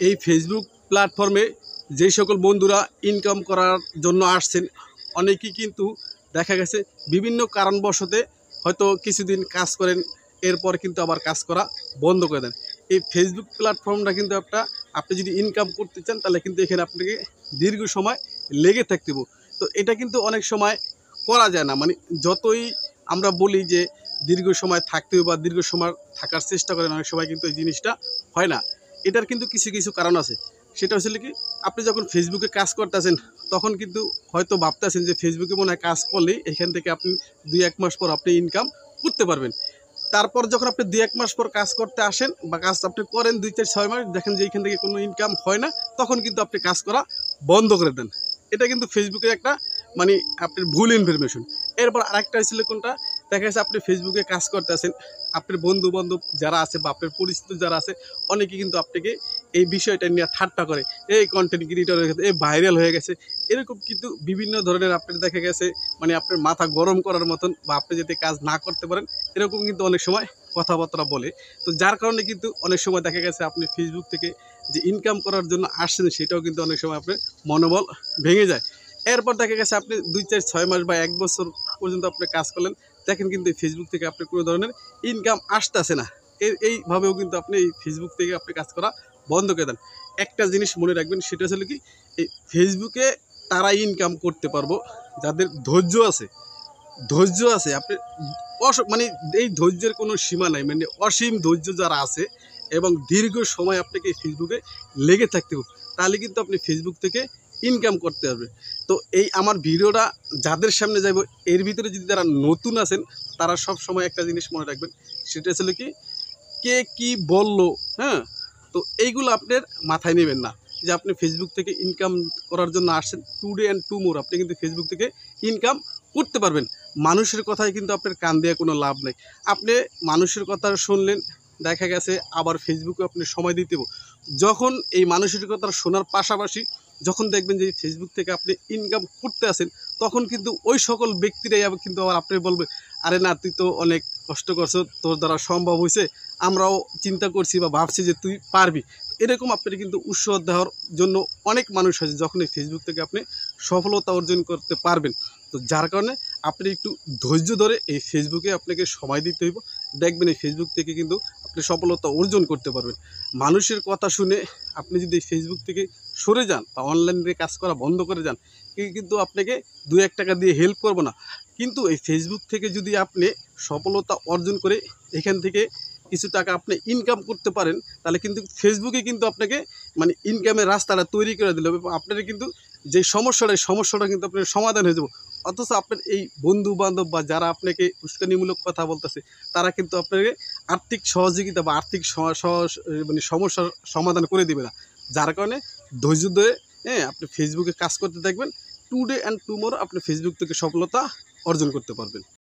এই ফেসবুক প্ল্যাটফর্মে যে সকল বন্ধুরা ইনকাম করার জন্য আসছেন, অনেকেই কিন্তু দেখা গেছে বিভিন্ন কারণবশতে হয়তো কিছুদিন কাজ করেন, এরপর কিন্তু আবার কাজ করা বন্ধ করে দেন। এই ফেসবুক প্ল্যাটফর্মটা কিন্তু আপনি যদি ইনকাম করতে চান তাহলে কিন্তু এখানে আপনাকে দীর্ঘ সময় লেগে থাকতে হবে। তো এটা কিন্তু অনেক সময় করা যায় না, মানে যতই আমরা বলি যে দীর্ঘ সময় থাকতে হবে বা দীর্ঘ সময় থাকার চেষ্টা করেন, অনেক সময় কিন্তু এই জিনিসটা হয় না। এটার কিন্তু কিছু কিছু কারণ আছে। সেটা হচ্ছে কি, আপনি যখন ফেসবুকে কাজ করতেছেন তখন কিন্তু হয়তো ভাবতেছেন যে ফেসবুকে মনে হয় কাজ করলেই এখান থেকে আপনি 2-1 মাস পর আপনি ইনকাম করতে পারবেন। তারপর যখন আপনি 2-1 মাস পর কাজ করতে আসেন বা কাজ আপনি করেন 2-4-6 মাস, দেখেন যে এখান থেকে কোনো ইনকাম হয় না, তখন কিন্তু আপনি কাজ করা বন্ধ করে দেন। এটা কিন্তু ফেসবুকের একটা মানে আপনার ভুল ইনফরমেশন। এরপর আরেকটা ছিল কোনটা, দেখা যাচ্ছে আপনি ফেসবুকে কাজ করতে আসেন, আপনার বন্ধু বান্ধব যারা আছে বা আপনার পরিচিত যারা আছে, অনেকে কিন্তু আপনাকে এই বিষয়টা নিয়ে ঠাট্টা করে, এই কন্টেন্ট ক্রিয়েটর হয়ে গেছে, এই ভাইরাল হয়ে গেছে, এরকম কিন্তু বিভিন্ন ধরনের আপনার দেখা গেছে মানে আপনার মাথা গরম করার মতন বা আপনি যদি কাজ না করতে পারেন এরকম কিন্তু অনেক সময় কথাবার্তা বলে। তো যার কারণে কিন্তু অনেক সময় দেখা গেছে আপনি ফেসবুক থেকে যে ইনকাম করার জন্য আসছেন সেটাও কিন্তু অনেক সময় আপনার মনোবল ভেঙে যায়। এরপর দেখা গেছে আপনি 2-4-6 মাস বা 1 বছর পর্যন্ত আপনি কাজ করলেন, দেখেন কিন্তু ফেসবুক থেকে আপনার কোনো ধরনের ইনকাম আসতেছে না। এইভাবেও কিন্তু আপনি এই ফেসবুক থেকে আপনি কাজ করা বন্ধ করে দেন। একটা জিনিস মনে রাখবেন, সেটা হচ্ছে কি, এই ফেসবুকে তারা ইনকাম করতে পারবো যাদের ধৈর্য আছে। আপনি মানে এই ধৈর্যের কোনো সীমা নাই, মানে অসীম ধৈর্য যারা আছে এবং দীর্ঘ সময় আপনাকে ফেসবুকে লেগে থাকতে হবে, তাহলে কিন্তু আপনি ফেসবুক থেকে ইনকাম করতে পারবেন। তো এই আমার ভিডিওটা যাদের সামনে যাব, এর ভিতরে যদি যারা নতুন আছেন তারা সব সময় একটা জিনিস মনে রাখবেন, সেটা হচ্ছে কি, কে কি বলল, হ্যাঁ, তো এইগুলো আপনার মাথায় নেবেন না। যে আপনি ফেসবুক থেকে ইনকাম করার জন্য আসছেন, টুডে অ্যান্ড টুমোর আপনি কিন্তু ফেসবুক থেকে ইনকাম করতে পারবেন। মানুষের কথায় কিন্তু আপনার কান দিয়ে কোনো লাভ নেই। আপনি মানুষের কথা শুনলেন, দেখা গেছে আবার ফেসবুকে আপনি সময় দিতে হবে। যখন এই মানুষের কথা শোনার পাশাপাশি যখন দেখবেন যে ফেসবুক থেকে আপনি ইনকাম করতে আসেন, তখন কিন্তু ওই সকল ব্যক্তিরাই কিন্তু আবার আপনি বলবে, আরে না, তুই তো অনেক কষ্ট করছো, তোর দ্বারা সম্ভব হয়েছে, আমরাও চিন্তা করছি বা ভাবছি যে তুই পারবি। এরকম আপনার কিন্তু উৎসাহ দেওয়ার জন্য অনেক মানুষ আছে, যখন এই ফেসবুক থেকে আপনি সফলতা অর্জন করতে পারবেন। তো যার কারণে আপনি একটু ধৈর্য ধরে এই ফেসবুকে আপনাকে সময় দিতে হইব। দেখবেন এই ফেসবুক থেকে কিন্তু আপনি সফলতা অর্জন করতে পারবেন। মানুষের কথা শুনে আপনি যদি এই ফেসবুক থেকে সরে যান বা অনলাইনে কাজ করা বন্ধ করে যান, কিন্তু আপনাকে 2-1 টাকা দিয়ে হেল্প করবো না। কিন্তু এই ফেসবুক থেকে যদি আপনি সফলতা অর্জন করে এখান থেকে কিছু টাকা আপনি ইনকাম করতে পারেন, তাহলে কিন্তু ফেসবুকে কিন্তু আপনাকে মানে ইনকামের রাস্তাটা তৈরি করে দিলে হবে। আপনার কিন্তু যে সমস্যাটা কিন্তু আপনার সমাধান হয়ে যাবে। অথচ আপনার এই বন্ধু বান্ধব বা যারা আপনাকে উস্কানিমূলক কথা বলতেছে, তারা কিন্তু আপনাকে আর্থিক সহযোগিতা বা আর্থিক মানে সমস্যার সমাধান করে দিবে না। যার কারণে ধৈর্য ধরে, হ্যাঁ, আপনি ফেসবুকে কাজ করতে থাকবেন। টুডে অ্যান্ড টুমোরো আপনি ফেসবুক থেকে সফলতা অর্জন করতে পারবেন।